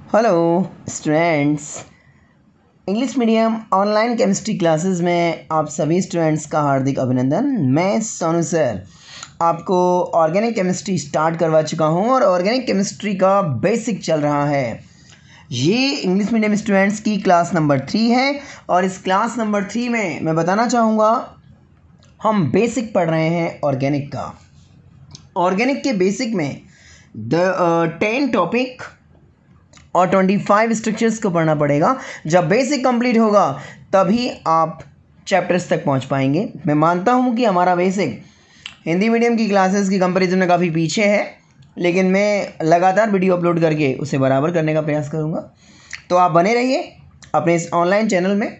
Hello students, English medium online chemistry classes में आप सभी स्टूडेंट्स का हार्दिक अभिनंदन। मैं सोनू सर आपको ऑर्गेनिक केमिस्ट्री स्टार्ट करवा चुका हूं और ऑर्गेनिक केमिस्ट्री का बेसिक चल रहा है। ये इंग्लिश मीडियम स्टूडेंट्स की क्लास नंबर 3 है और इस क्लास नंबर 3 में मैं बताना चाहूँगा हम बेसिक पढ़ रहे हैं ऑर्गेनिक का। ऑर्गेनिक के बेसिक में 10 टॉपिक और 25 स्ट्रक्चर्स को पढ़ना पड़ेगा। जब बेसिक कंप्लीट होगा तभी आप चैप्टर्स तक पहुंच पाएंगे। मैं मानता हूं कि हमारा बेसिक हिंदी मीडियम की क्लासेस की कंपैरिजन में काफ़ी पीछे है, लेकिन मैं लगातार वीडियो अपलोड करके उसे बराबर करने का प्रयास करूंगा। तो आप बने रहिए अपने इस ऑनलाइन चैनल में।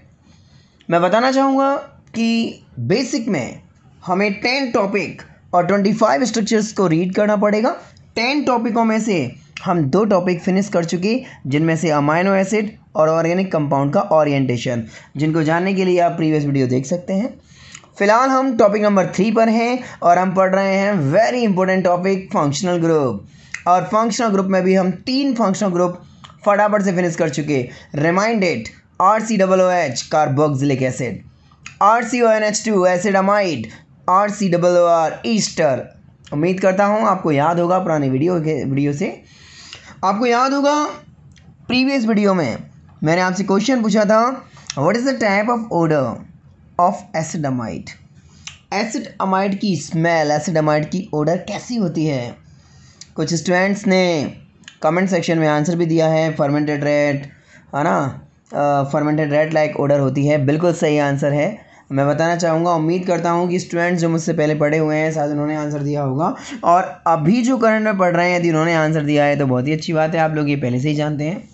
मैं बताना चाहूँगा कि बेसिक में हमें 10 टॉपिक और 25 स्ट्रक्चर्स को रीड करना पड़ेगा। 10 टॉपिकों में से हम 2 टॉपिक फिनिश कर चुके, जिनमें से अमाइनो एसिड और ऑर्गेनिक कंपाउंड का ओरिएंटेशन, जिनको जानने के लिए आप प्रीवियस वीडियो देख सकते हैं। फिलहाल हम टॉपिक नंबर 3 पर हैं और हम पढ़ रहे हैं very important topic functional group. और फंक्शनल ग्रुप में भी हम 3 फंक्शनल ग्रुप फटाफट से फिनिश कर चुके। Reminded RCOOH carboxylic acid, RCONH2 एसिडामाइड, RCOOR Easter. उम्मीद करता हूँ आपको याद होगा पुरानी वीडियो से। आपको याद होगा प्रीवियस वीडियो में मैंने आपसे क्वेश्चन पूछा था, what is the type of odour of acetamide. Acetamide की स्मेल, एसिडामाइड की ओडर कैसी होती है। कुछ स्टूडेंट्स ने कमेंट सेक्शन में आंसर भी दिया है, फर्मेंटेड रेड, है ना, फर्मेंटेड रेड लाइक ओडर होती है। बिल्कुल सही आंसर है। मैं बताना चाहूँगा, उम्मीद करता हूँ कि स्टूडेंट्स जो मुझसे पहले पढ़े हुए हैं शायद उन्होंने आंसर दिया होगा, और अभी जो करंट में पढ़ रहे हैं यदि उन्होंने आंसर दिया है तो बहुत ही अच्छी बात है, आप लोग ये पहले से ही जानते हैं।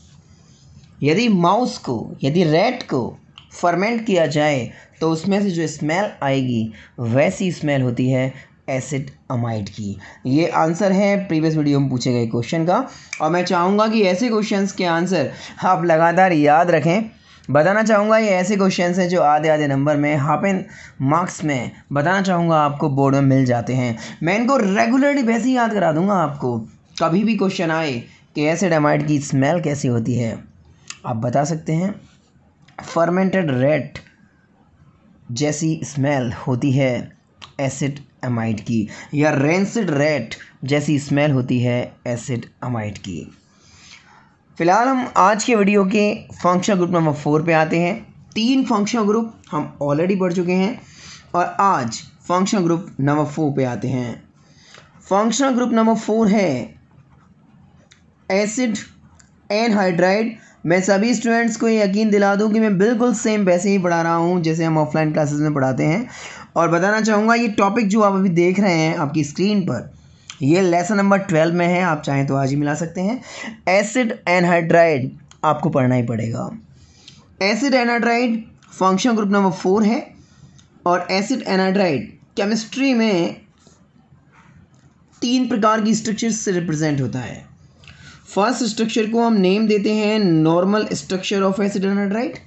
यदि माउस को, यदि रैट को फर्मेंट किया जाए तो उसमें से जो स्मेल आएगी वैसी स्मेल होती है एसिड अमाइड की। ये आंसर है प्रीवियस वीडियो में पूछे गए क्वेश्चन का, और मैं चाहूँगा कि ऐसे क्वेश्चंस के आंसर आप लगातार याद रखें। बताना चाहूँगा ये ऐसे क्वेश्चंस हैं जो आधे आधे नंबर में, हाफ एन मार्क्स में बताना चाहूँगा आपको बोर्ड में मिल जाते हैं। मैं इनको रेगुलरली वैसे ही याद करा दूँगा आपको। कभी भी क्वेश्चन आए कि एसिड अमाइड की स्मेल कैसी होती है, आप बता सकते हैं फर्मेंटेड रेट जैसी स्मेल होती है एसिड अमाइड की, या रेंसिड रेट जैसी स्मेल होती है एसिड अमाइड की। फिलहाल हम आज के वीडियो के फंक्शनल ग्रुप नंबर 4 पे आते हैं। 3 फंक्शनल ग्रुप हम ऑलरेडी पढ़ चुके हैं और आज फंक्शनल ग्रुप नंबर 4 पे आते हैं। फंक्शनल ग्रुप नंबर 4 है एसिड एनहाइड्राइड। मैं सभी स्टूडेंट्स को यकीन दिला दूं कि मैं बिल्कुल सेम वैसे ही पढ़ा रहा हूं जैसे हम ऑफलाइन क्लासेस में पढ़ाते हैं। और बताना चाहूँगा ये टॉपिक जो आप अभी देख रहे हैं आपकी स्क्रीन पर, ये लेसन नंबर 12 में है। आप चाहें तो आज ही मिला सकते हैं। एसिड एनहाइड्राइड आपको पढ़ना ही पड़ेगा। Acid anhydride functional group number 4 है और एसिड एनहाइड्राइड केमिस्ट्री में 3 प्रकार की स्ट्रक्चर्स से रिप्रेजेंट होता है। फर्स्ट स्ट्रक्चर को हम नेम देते हैं normal structure of acid anhydride.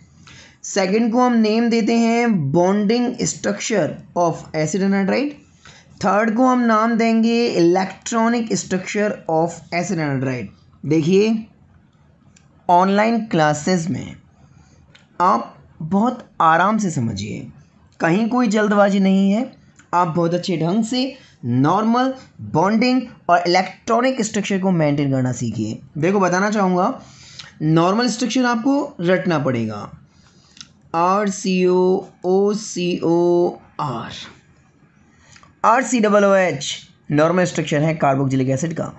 Second को हम नेम देते हैं bonding structure of acid anhydride. Third को हम नाम देंगे electronic structure of acid anhydride. देखिए, ऑनलाइन क्लासेस में आप बहुत आराम से समझिए, कहीं कोई जल्दबाजी नहीं है। आप बहुत अच्छे ढंग से नॉर्मल, बॉन्डिंग और इलेक्ट्रॉनिक स्ट्रक्चर को मेंटेन करना सीखिए। देखो, बताना चाहूँगा नॉर्मल स्ट्रक्चर आपको रटना पड़ेगा, RCOOCOR। RCOOH नॉर्मल स्ट्रक्चर है कार्बोक्सिलिक एसिड का।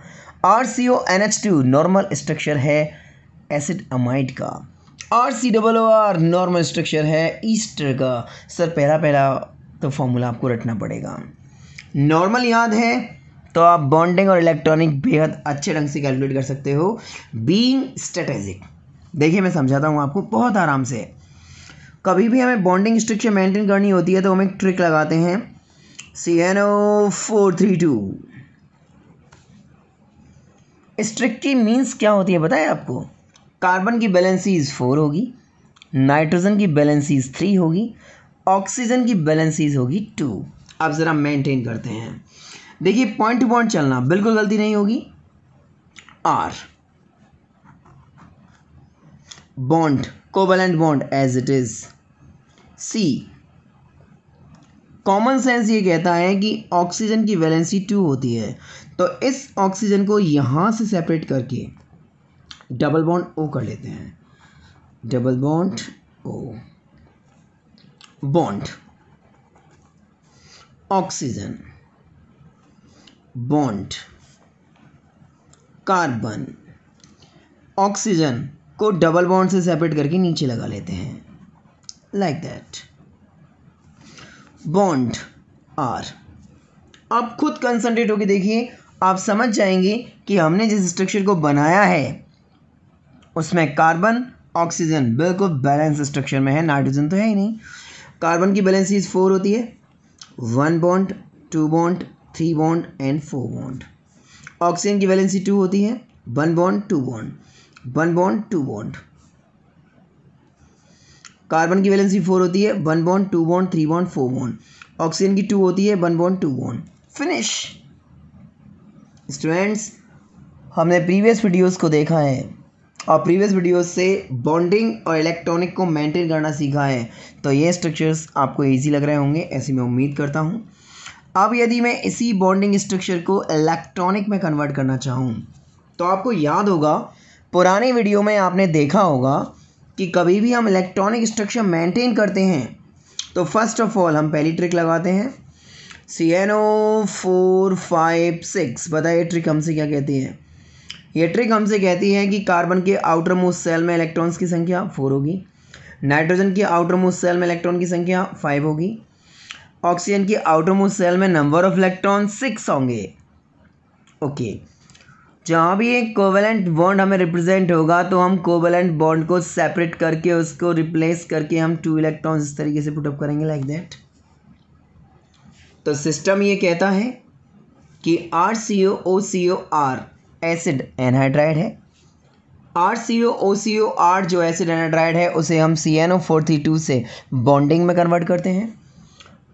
RCONH2 नॉर्मल स्ट्रक्चर है एसिड अमाइड का। RCOOR नॉर्मल स्ट्रक्चर है ईस्टर का। सर पहला तो फॉर्मूला आपको रटना पड़ेगा। नॉर्मल याद है तो आप बॉन्डिंग और इलेक्ट्रॉनिक बेहद अच्छे ढंग से कैलकुलेट कर सकते हो, बीइंग स्ट्रेटेजिक। देखिए, मैं समझाता हूँ आपको बहुत आराम से। कभी भी हमें बॉन्डिंग स्ट्रक्चर मेंटेन करनी होती है तो हम एक ट्रिक लगाते हैं, CNO432। इस ट्रिक की मीन्स क्या होती है बताएं आपको। कार्बन की बैलेंसीज 4 होगी, नाइट्रोजन की बैलेंसीज 3 होगी, ऑक्सीजन की बैलेंसीज होगी 2। अब ज़रा मेंटेन करते हैं। देखिए, पॉइंट टू पॉइंट चलना, बिल्कुल गलती नहीं होगी। R bond, covalent bond as it is. See, common sense ये कहता है कि ऑक्सीजन की वैलेंसी 2 होती है, तो इस ऑक्सीजन को यहां से सेपरेट करके डबल बॉन्ड ओ कर लेते हैं, double bond O, bond oxygen, bond carbon, oxygen को डबल बॉन्ड से सेपरेट करके नीचे लगा लेते हैं, लाइक दैट, बॉन्ड आर। आप खुद कंसंट्रेट होकर देखिए, आप समझ जाएंगे कि हमने जिस स्ट्रक्चर को बनाया है उसमें कार्बन ऑक्सीजन बिल्कुल बैलेंस स्ट्रक्चर में है, नाइट्रोजन तो है ही नहीं। कार्बन की बैलेंसी 4 होती है, 1 bond, 2 bond, 3 bond and 4 bond. Oxygen की वैलेंसी 2 होती है, 1 bond, 2 bond, 1 bond, 2 bond. Carbon की वैलेंसी 4 होती है, 1 bond, 2 bond, 3 bond, 4 bond. Oxygen की 2 होती है, 1 बॉन्ड, 2 बॉन्ड। फिनिश। स्टूडेंट्स, हमने प्रीवियस वीडियोस को देखा है और प्रीवियस वीडियोस से बॉन्डिंग और इलेक्ट्रॉनिक को मेंटेन करना सीखा है, तो ये स्ट्रक्चर्स आपको इजी लग रहे होंगे, ऐसी मैं उम्मीद करता हूँ। अब यदि मैं इसी बॉन्डिंग स्ट्रक्चर को इलेक्ट्रॉनिक में कन्वर्ट करना चाहूँ, तो आपको याद होगा पुराने वीडियो में आपने देखा होगा कि कभी भी हम इलेक्ट्रॉनिक स्ट्रक्चर मेंटेन करते हैं तो फर्स्ट ऑफ ऑल हम पहली ट्रिक लगाते हैं, CnO456। बताइए ट्रिक हमसे क्या कहती है? ये ट्रिक हमसे कहती है कि कार्बन के आउटर मोस्ट सेल में इलेक्ट्रॉन्स की संख्या 4 होगी, नाइट्रोजन के आउटर मोस्ट सेल में इलेक्ट्रॉन की संख्या 5 होगी, ऑक्सीजन के आउटर मोस्ट सेल में नंबर ऑफ इलेक्ट्रॉन 6 होंगे। ओके, जहाँ भी एक कोवेलेंट बॉन्ड हमें रिप्रेजेंट होगा तो हम कोवेलेंट बॉन्ड को सेपरेट करके उसको रिप्लेस करके हम 2 इलेक्ट्रॉन्स इस तरीके से पुटअप करेंगे, लाइक दैट। तो सिस्टम ये कहता है कि RCOOCOR एसिड एनहाइड्राइड है, RCOOCOR जो एसिड एनहाइड्राइड है उसे हम CnO432 से बॉन्डिंग में कन्वर्ट करते हैं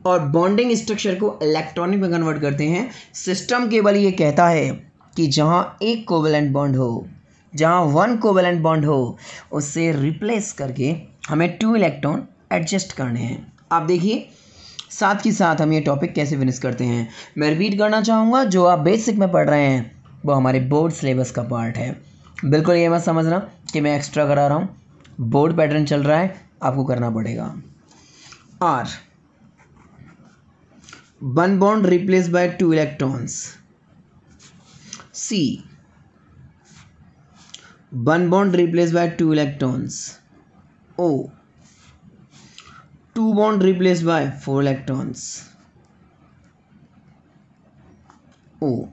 और बॉन्डिंग स्ट्रक्चर को इलेक्ट्रॉनिक में कन्वर्ट करते हैं। सिस्टम केवल ये कहता है कि जहाँ एक कोवेलेंट बॉन्ड हो, जहाँ 1 कोवेलेंट बॉन्ड हो, उससे रिप्लेस करके हमें 2 इलेक्ट्रॉन एडजस्ट करने हैं। आप देखिए साथ ही साथ हम ये टॉपिक कैसे फिनिश करते हैं। मैं रिपीट करना चाहूँगा, जो आप बेसिक में पढ़ रहे हैं वो हमारे बोर्ड सिलेबस का पार्ट है। बिल्कुल ये मत समझना कि मैं एक्स्ट्रा करा रहा हूँ, बोर्ड पैटर्न चल रहा है, आपको करना पड़ेगा। R, 1 bond replaced by 2 electrons. C, 1 bond replaced by 2 electrons. O, 2 bond replaced by 4 electrons. O,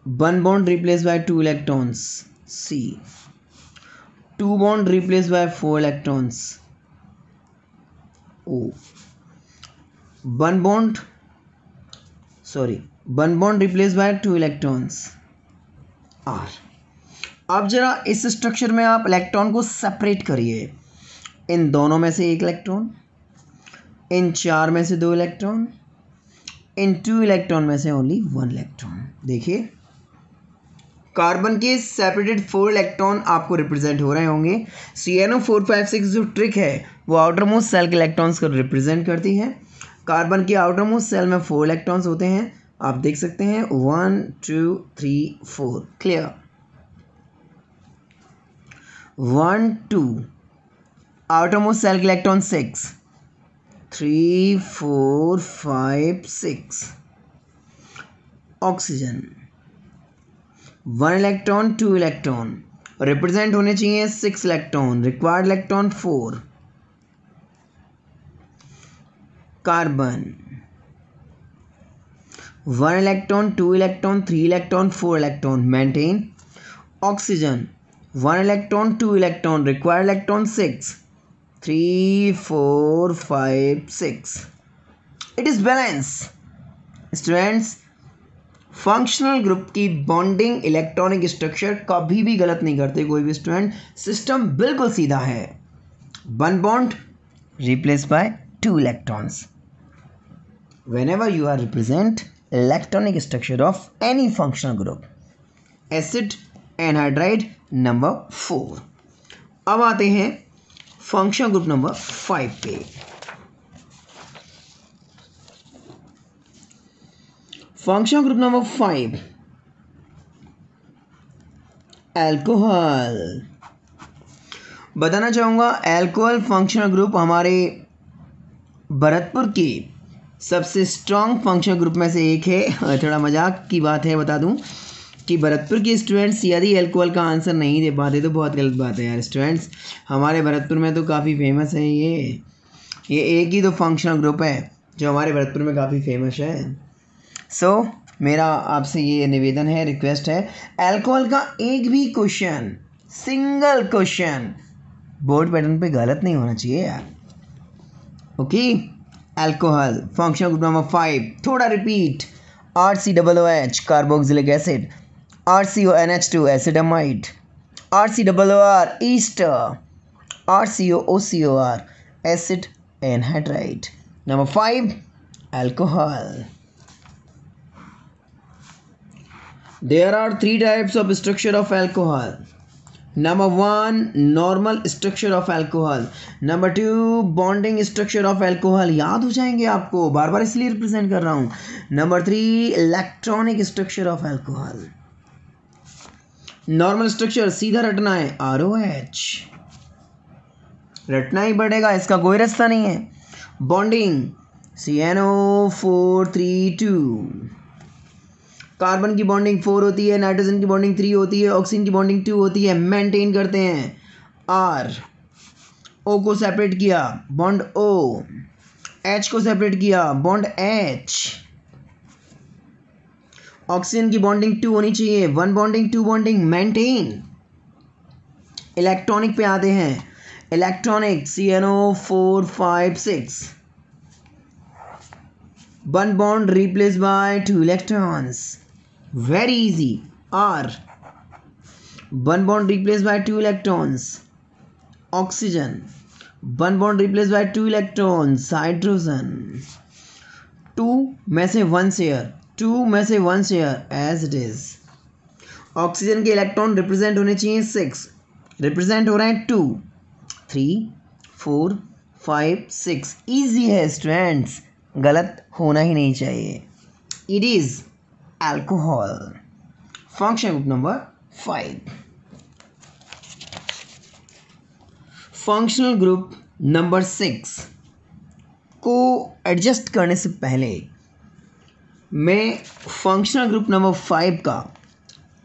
1 bond replaced by 2 electrons. C, 2 bond replaced by 4 electrons. O, 1 bond replaced by 2 electrons. R. अब जरा इस structure में आप electron को separate करिए, इन दोनों में से 1 इलेक्ट्रॉन, इन 4 में से 2 इलेक्ट्रॉन, इन 2 इलेक्ट्रॉन में से ओनली 1 इलेक्ट्रॉन। देखिए कार्बन के सेपरेटेड 4 इलेक्ट्रॉन आपको रिप्रेजेंट हो रहे होंगे। CnO456 जो ट्रिक है वो आउटर मोस्ट सेल के इलेक्ट्रॉन्स को रिप्रेजेंट करती है। कार्बन के आउटर मोस्ट सेल में 4 इलेक्ट्रॉन्स होते हैं, आप देख सकते हैं 1 2 3 4। क्लियर? 1 2, आउटर मोस्ट सेल के electron 6, 3 4 5 6। Oxygen 1 electron 2 electron, represent होने चाहिए 6 electron, required electron 4। Carbon 1 electron 2 electron 3 electron 4 electron, maintain. Oxygen 1 electron 2 electron, required electron 6, 3 4 5 6। It is balance. Students, functional group की बॉन्डिंग इलेक्ट्रॉनिक स्ट्रक्चर कभी भी गलत नहीं करते कोई भी स्टूडेंट, सिस्टम बिल्कुल सीधा है। 1 bond replace by 2 electrons. Whenever you are represent electronic structure of any functional group, acid anhydride number 4। अब आते हैं फंक्शनल ग्रुप नंबर 5 पे। Functional group number 5 alcohol. बताना चाहूँगा अल्कोहल फंक्शनल ग्रुप हमारे भरतपुर के सबसे स्ट्रॉन्ग फंक्शनल ग्रुप में से एक है। थोड़ा मजाक की बात है, बता दूं कि भरतपुर के स्टूडेंट्स यदि अल्कोहल का आंसर नहीं दे पाते तो बहुत गलत बात है यार स्टूडेंट्स। हमारे भरतपुर में तो काफ़ी फेमस है ये एक ही तो फंक्शनल ग्रुप है जो हमारे भरतपुर में काफ़ी फेमस है। सो मेरा आपसे ये निवेदन है, रिक्वेस्ट है, अल्कोहल का एक भी question, single question board pattern पे गलत नहीं होना चाहिए यार। Okay, alcohol functional group number 5 थोड़ा repeat. RCOOH carboxylic acid, RCONH2 एसिडामाइड, RCOOR Easter, RCOOCOR acid anhydride. Number 5 alcohol. There are 3 types of structure of alcohol. Number 1 normal structure of alcohol. Number 2 bonding structure of alcohol. याद हो जाएंगे आपको, बार बार इसलिए represent कर रहा हूँ। Number 3 electronic structure of alcohol. Normal structure सीधा रटना है ROH, रटना ही पड़ेगा, इसका कोई रास्ता नहीं है। बॉन्डिंग CNO432, कार्बन की बॉन्डिंग 4 होती है, नाइट्रोजन की बॉन्डिंग 3 होती है, ऑक्सीजन की बॉन्डिंग 2 होती है। मेंटेन करते हैं R, O को सेपरेट किया बॉन्ड O, H को सेपरेट किया बॉन्ड H। ऑक्सीजन की बॉन्डिंग 2 होनी चाहिए, 1 बॉन्डिंग 2 बॉन्डिंग, मेंटेन। इलेक्ट्रॉनिक पे आते हैं, electronic CNO456, 1 bond replace by 2 electrons, very easy। R, 1 bond replaced by 2 electrons। Oxygen, 1 bond replaced by 2 electrons। Hydrogen, 2 में से 1 शेयर, 2 में से 1 share as it is। Oxygen के इलेक्ट्रॉन रिप्रेजेंट होने चाहिए 6, रिप्रेजेंट हो रहे हैं 2, 3, 4, 5, 6। ईजी है स्टूडेंट्स, गलत होना ही नहीं चाहिए। It is alcohol function group number 5। functional group number 6 को एडजस्ट करने से पहले मैं फंक्शनल ग्रुप नंबर 5 का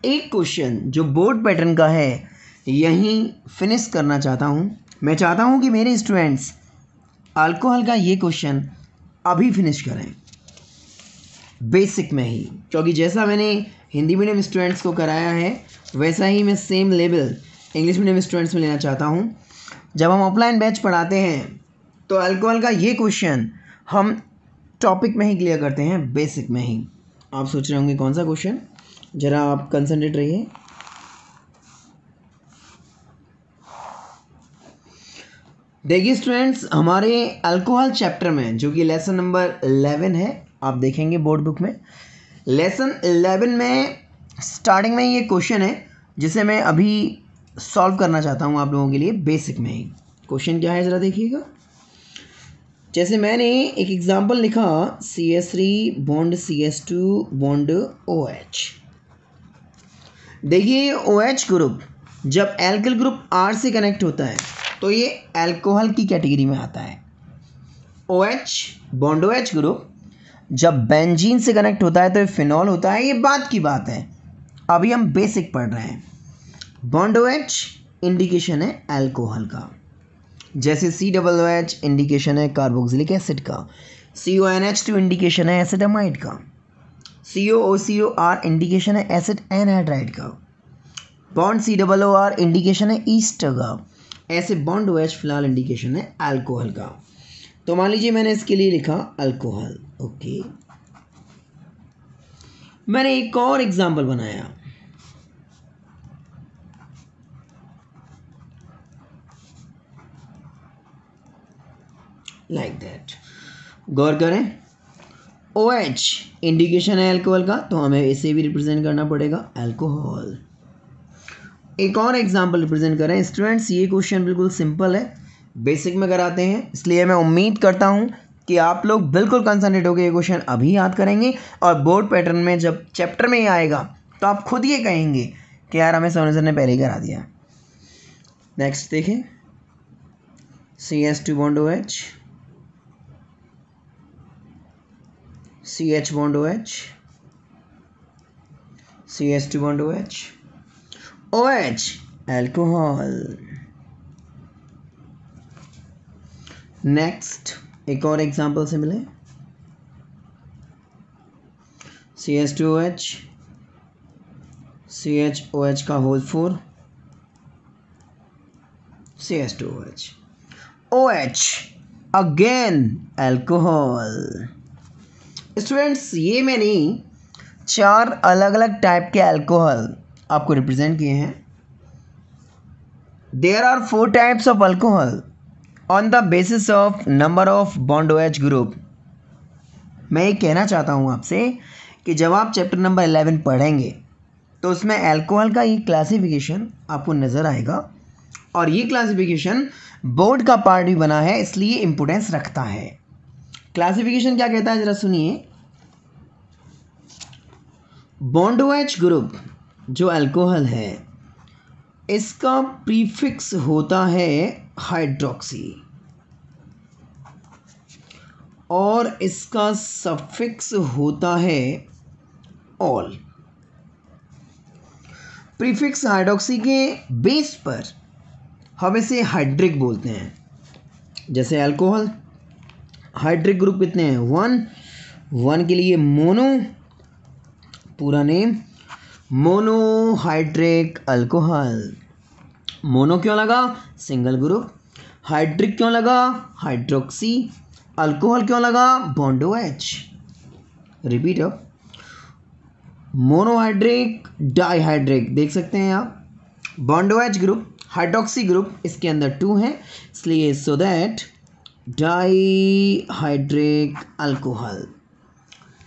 एक क्वेश्चन जो बोर्ड पैटर्न का है यहीं फिनिश करना चाहता हूँ। मैं चाहता हूँ कि मेरे स्टूडेंट्स अल्कोहल का ये क्वेश्चन अभी फिनिश करें बेसिक में ही, क्योंकि जैसा मैंने हिंदी मीडियम स्टूडेंट्स को कराया है वैसा ही मैं same level English medium students में लेना चाहता हूँ। जब हम ऑफलाइन बैच पढ़ाते हैं तो अल्कोहल का ये क्वेश्चन हम टॉपिक में ही क्लियर करते हैं, बेसिक में ही। आप सोच रहे होंगे कौन सा क्वेश्चन, ज़रा आप कंसंट्रेट रहिए। देखिए स्टूडेंट्स, हमारे अल्कोहल चैप्टर में जो कि लेसन नंबर 11 है, आप देखेंगे बोर्ड बुक में लेसन 11 में स्टार्टिंग में ये क्वेश्चन है जिसे मैं अभी सॉल्व करना चाहता हूँ आप लोगों के लिए बेसिक में ही। क्वेश्चन क्या है ज़रा देखिएगा। जैसे मैंने एक एग्जांपल लिखा CH3 bond CH2 bond OH। देखिए OH ग्रुप जब एल्किल ग्रुप R से कनेक्ट होता है तो ये अल्कोहल की कैटेगरी में आता है। OH बॉन्ड OH ग्रुप जब बेंजीन से कनेक्ट होता है तो ये फिनॉल होता है, ये बात की बात है, अभी हम बेसिक पढ़ रहे हैं। बॉन्ड OH इंडिकेशन है अल्कोहल का, जैसे COOH इंडिकेशन है कार्बोक्सिलिक एसिड का, CONH2 इंडिकेशन है एसिडामाइड का, COOCOR इंडिकेशन है एसिड एनहाइड्राइड का, बॉन्ड COOR इंडिकेशन है ईस्टर का, ऐसे बॉन्ड OH फिलहाल इंडिकेशन है अल्कोहल का। तो मान लीजिए मैंने इसके लिए लिखा अल्कोहल, ओके। मैंने एक और एग्जांपल बनाया, लाइक दैट। गौर करें, OH इंडिकेशन है अल्कोहल का तो हमें इसे भी रिप्रेजेंट करना पड़ेगा अल्कोहल। एक और एग्जाम्पल रिप्रेजेंट करें स्टूडेंट्स। ये क्वेश्चन बिल्कुल सिंपल है, बेसिक में कराते हैं, इसलिए मैं उम्मीद करता हूँ कि आप लोग बिल्कुल कंसंट्रेट होकर ये क्वेश्चन अभी याद करेंगे और बोर्ड पैटर्न में जब चैप्टर में ही आएगा तो आप खुद ये कहेंगे कि यार हमें सोनू सर ने पहले ही करा दिया। नेक्स्ट देखें, CH2 bond OH, CH bond OH, CH2 bond OH, OH alcohol. Next एक और एग्जांपल से मिले, CH2OH, CHOH का whole 4, CH2OH, OH again alcohol. Students ये मैंने 4 अलग अलग टाइप के अल्कोहल आपको रिप्रेजेंट किए हैं। There are 4 types of alcohol on the basis of number of bond OH group. मैं ये कहना चाहता हूँ आपसे कि जब आप चैप्टर नंबर 11 पढ़ेंगे तो उसमें अल्कोहल का ये क्लासिफिकेशन आपको नज़र आएगा और ये क्लासिफिकेशन बोर्ड का पार्ट भी बना है, इसलिए इम्पोर्टेंस रखता है। क्लासिफिकेशन क्या कहता है ज़रा सुनिए। बॉन्ड OH ग्रुप जो अल्कोहल है इसका प्रीफिक्स होता है हाइड्रोक्सी और इसका सफिक्स होता है ऑल। प्रीफिक्स हाइड्रोक्सी के बेस पर हम इसे हाइड्रिक बोलते हैं। जैसे अल्कोहल हाइड्रिक ग्रुप कितने हैं, 1 के लिए मोनो, पूरा नेम मोनोहाइड्रिक अल्कोहल। मोनो क्यों लगा, सिंगल ग्रुप। हाइड्रिक क्यों लगा, हाइड्रोक्सी। अल्कोहल क्यों लगा, bond OH। Repeat up, monohydric, dihydric, देख सकते हैं आप। Bond OH group, hydroxy group, इसके अंदर 2 हैं, इसलिए so that dihydric alcohol.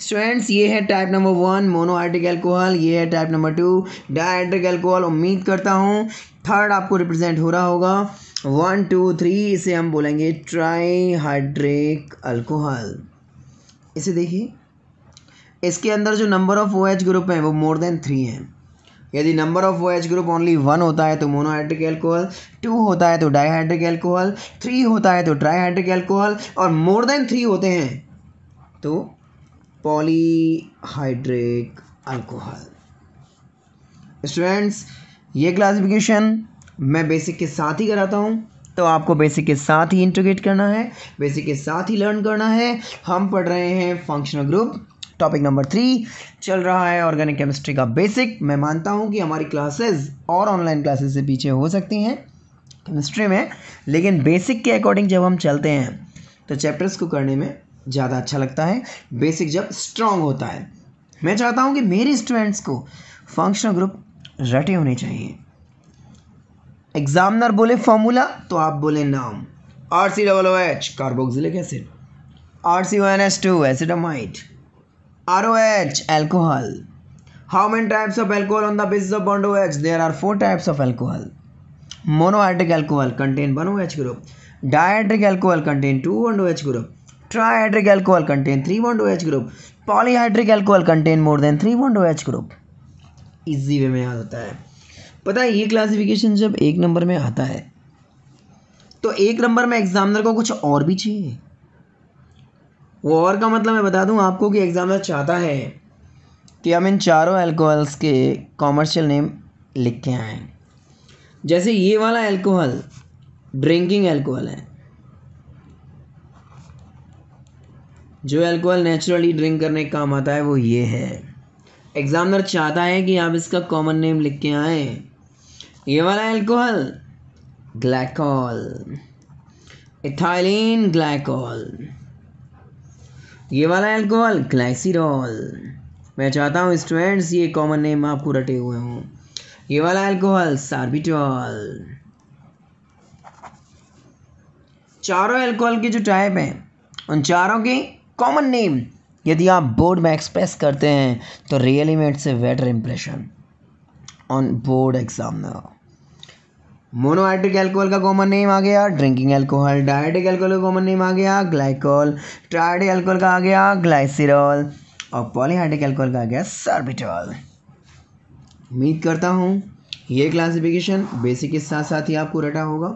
Students ये है टाइप नंबर 1 मोनोहाइड्रिक अल्कोहल, ये है टाइप नंबर 2 डाइहाइड्रिक अल्कोहल। उम्मीद करता हूँ थर्ड आपको रिप्रेजेंट हो रहा होगा। 1 2 3 इसे हम बोलेंगे ट्राइहाइड्रिक अल्कोहल। इसे देखिए, इसके अंदर जो नंबर ऑफ OH ग्रुप हैं वो मोर देन 3 हैं। यदि number of OH group only 1 होता है तो मोनोहाइड्रिक अल्कोहल, 2 होता है तो डाइहाइड्रिक अल्कोहल, 3 होता है तो ट्राइहाइड्रिक अल्कोहल और मोर देन 3 होते हैं तो पॉलीहाइड्रिक अल्कोहल। स्टूडेंट्स ये क्लासिफिकेशन मैं बेसिक के साथ ही कराता हूँ, तो आपको बेसिक के साथ ही इंटीग्रेट करना है, बेसिक के साथ ही लर्न करना है। हम पढ़ रहे हैं फंक्शनल ग्रुप, टॉपिक नंबर 3 चल रहा है ऑर्गेनिक केमिस्ट्री का बेसिक। मैं मानता हूँ कि हमारी क्लासेस और ऑनलाइन क्लासेस से पीछे हो सकती हैं केमिस्ट्री में, लेकिन बेसिक के अकॉर्डिंग जब हम चलते हैं तो चैप्टर्स को करने में ज़्यादा अच्छा लगता है, बेसिक जब स्ट्रॉन्ग होता है। मैं चाहता हूँ कि मेरे स्टूडेंट्स को फंक्शनल ग्रुप रटे होने चाहिए। एग्जामिनर बोले फॉर्मूला तो आप बोले नाम, RCOOH carboxylic acid, RCONH2 acetamide, ROH alcohol. How many types of alcohol on the basis of bond OH? There are 4 types of alcohol. Monohydric alcohol contain 1 OH group. Dihydric alcohol contain 2 bond OH group. Trihydric alcohol contain 3 bond OH group. Polyhydric alcohol contain more than 3 bond OH group. Easy way में याद होता है। पता है ये classification जब 1 number में आता है तो 1 नंबर में एग्जामिनर को कुछ और भी चाहिए। वो और का मतलब मैं बता दूं आपको कि एग्जामिनर चाहता है कि हम इन चारों अल्कोहल्स के कॉमर्शियल नेम लिख के आएँ। जैसे ये वाला अल्कोहल ड्रिंकिंग अल्कोहल है, जो अल्कोहल नेचुरली ड्रिंक करने का काम आता है वो ये है। एग्जामिनर चाहता है कि आप इसका कॉमन नेम लिख के आए। ये वाला अल्कोहल ग्लाइकॉल, इथाइलिन ग्लाइकॉल। ये वाला अल्कोहल ग्लाइसिरॉल। मैं चाहता हूँ स्टूडेंट्स ये कॉमन नेम आपको रटे हुए हों। ये वाला अल्कोहल सार्बिटॉल। चारों अल्कोहल के जो टाइप हैं उन चारों के कॉमन नेम यदि आप बोर्ड में एक्सप्रेस करते हैं तो really makes a better impression on board examiner. Monohydric alcohol का कॉमन नेम आ गया ड्रिंकिंग अल्कोहल, डायरेटिक अल्कोहल का कॉमन नेम आ गया ग्लाइकोल, ट्राइडिक अल्कोहल का आ गया ग्लाइसिरॉल और पॉलीहाइड्रिक अल्कोहल का आ गया सॉर्बिटॉल। उम्मीद करता हूँ ये क्लासिफिकेशन बेसिक के साथ साथ ही आपको रटा होगा।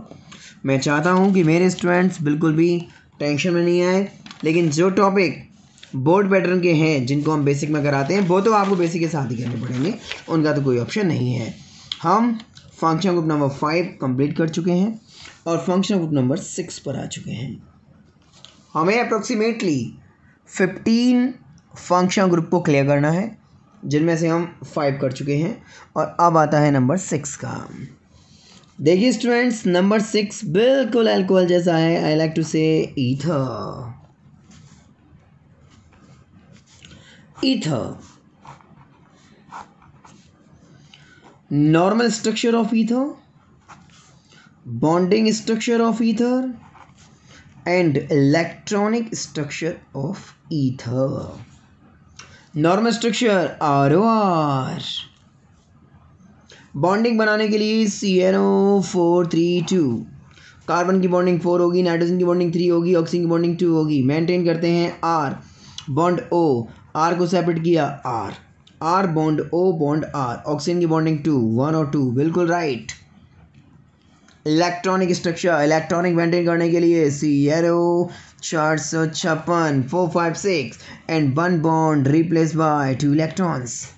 मैं चाहता हूँ कि मेरे स्टूडेंट्स बिल्कुल भी टेंशन में नहीं आए, लेकिन जो टॉपिक बोर्ड पैटर्न के हैं जिनको हम बेसिक में कराते हैं वो तो आपको बेसिक के साथ ही करने पड़ेंगे, उनका तो कोई ऑप्शन नहीं है। हम फंक्शन ग्रुप नंबर 5 कंप्लीट कर चुके हैं और फंक्शन ग्रुप नंबर 6 पर आ चुके हैं। हमें अप्रोक्सीमेटली 15 फंक्शन ग्रुप को क्लियर करना है, जिनमें से हम 5 कर चुके हैं और अब आता है नंबर 6 का। देखिए स्टूडेंट्स, नंबर 6 बिल्कुल अल्कोहल जैसा है। आई लाइक टू से ether. Ether, normal structure of ether, bonding structure of ether and electronic structure of ether. Normal structure ROR, bonding बनाने के लिए CNO432, कार्बन की बॉन्डिंग 4 होगी, नाइट्रोजन की बॉन्डिंग 3 होगी, ऑक्सीजन की बॉन्डिंग 2 होगी। मेंटेन करते हैं R बॉन्ड O, R को सेपरेट किया R bond O bond R, oxygen की बॉन्डिंग 2 1 और 2, बिल्कुल right. Electronic structure, electronic maintain करने के लिए CNO456 456 and 1 bond replace by 2 electrons.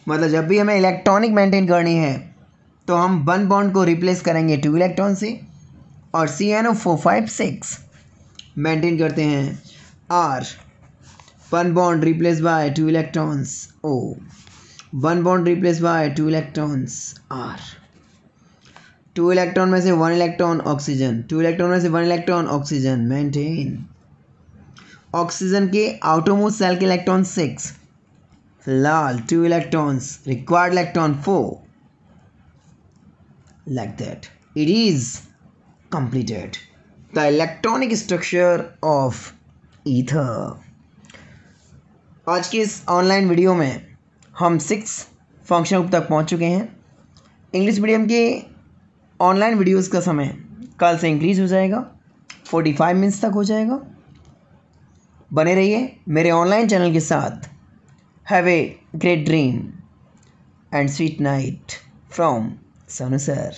मतलब जब भी हमें इलेक्ट्रॉनिक मेंटेन करनी है तो हम 1 बॉन्ड को रिप्लेस करेंगे 2 इलेक्ट्रॉन से, और CNO456 मेंटेन करते हैं R 1 bond replaced by 2 electrons O, 1 bond replaced by 2 electrons R, 2 electron में से 1 इलेक्ट्रॉन ऑक्सीजन, 2 इलेक्ट्रॉन में से 1 इलेक्ट्रॉन ऑक्सीजन मेंटेन। ऑक्सीजन के आउटरमोस्ट सेल के इलेक्ट्रॉन 6, फिलहाल 2 electrons, required electron 4, like that it is completed the electronic structure of ether. आज की इस ऑनलाइन वीडियो में हम 6 फंक्शन ग्रुप तक पहुंच चुके हैं। इंग्लिश मीडियम के ऑनलाइन वीडियोस का समय कल से इंक्रीज़ हो जाएगा, 45 मिनट्स तक हो जाएगा। बने रहिए मेरे ऑनलाइन चैनल के साथ। Have a great dream and sweet night from Sonu sir.